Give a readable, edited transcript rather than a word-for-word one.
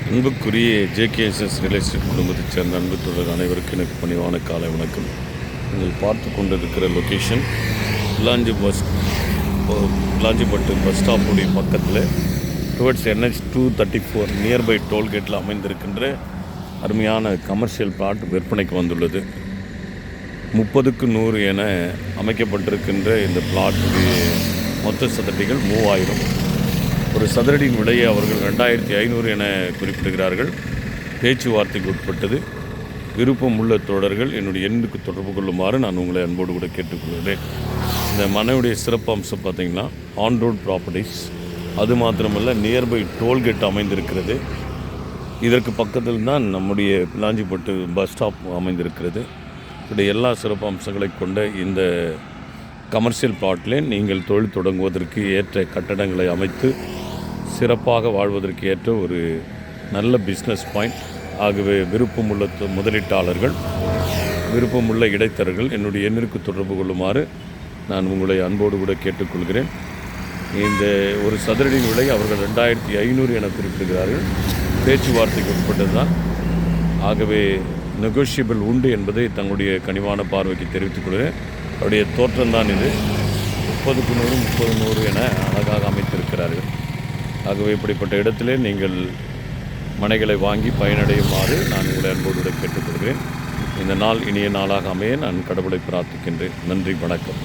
அன்புக்குரிய ஜேகேஎஸ்எஸ் real estate குடும்பத்தைச் சேர்ந்த அன்பு தொடர் அனைவருக்கும் எனக்கு பணிவான காலை வணக்கம். நீங்கள் பார்த்து கொண்டிருக்கிற லொக்கேஷன் விளாஞ்சிப்பட்டு பஸ் ஸ்டாப்புடைய பக்கத்தில் டுவர்ட்ஸ் NH 234 நியர்பை டோல்கேட்டில் அமைந்திருக்கின்ற அருமையான கமர்ஷியல் பிளாட் விற்பனைக்கு வந்துள்ளது. 30க்கு 100 என அமைக்கப்பட்டிருக்கின்ற இந்த பிளாட்டுடைய மொத்த சதுரடிகள் 3000. ஒரு சதுரடியின் விலையை அவர்கள் 2500 என குறிப்பிடுகிறார்கள். பேச்சுவார்த்தைக்கு உட்பட்டது. விருப்பம் உள்ள தொடர்கள் என்னுடைய எண்ணுக்கு தொடர்பு கொள்ளுமாறு நான் உங்களை அன்போடு கூட கேட்டுக்கொள்கிறேன். இந்த மனையுடைய சிறப்பு அம்சம் பார்த்திங்கன்னா ஆன் ரோட் ப்ராப்பர்ட்டிஸ், அது மாத்திரமல்ல நியர்பை டோல்கேட் அமைந்திருக்கிறது. இதற்கு பக்கத்தில் தான் நம்முடைய விளாஞ்சிப்பட்டு பஸ் ஸ்டாப் அமைந்திருக்கிறது. இப்படி எல்லா சிறப்பு அம்சங்களை கொண்ட இந்த கமர்ஷியல் பிளாட்டிலே நீங்கள் தொழில் தொடங்குவதற்கு ஏற்ற கட்டடங்களை அமைத்து சிறப்பாக வாழ்வதற்கு ஏற்ற ஒரு நல்ல பிஸ்னஸ் பாயிண்ட். ஆகவே விருப்பமுள்ள முதலீட்டாளர்கள், விருப்பமுள்ள இடைத்தரகர்கள் என்னுடைய எண்ணிற்கு தொடர்பு கொள்ளுமாறு நான் உங்களை அன்போடு கூட கேட்டுக்கொள்கிறேன். இந்த ஒரு சதுரடியின் விலை அவர்கள் 2500 என குறிப்பிடுகிறார்கள். பேச்சுவார்த்தைக்கு உட்பட்டது தான். ஆகவே நெகோஷியபிள் உண்டு என்பதை தங்களுடைய கனிவான பார்வைக்கு தெரிவித்துக் கொள்கிறேன். அவருடைய தோற்றம்தான் இது. 30க்கு 100 30 100 என அழகாக அமைத்திருக்கிறார்கள். ஆகவே இப்படிப்பட்ட இடத்திலே நீங்கள் மனைகளை வாங்கி பயனடையுமாறு நான் உங்களை அன்போடு கேட்டுக்கொள்கிறேன். இந்த நாள் இனிய நாளாக அமைய நான் கடவுளை பிரார்த்திக்கின்றேன். நன்றி, வணக்கம்.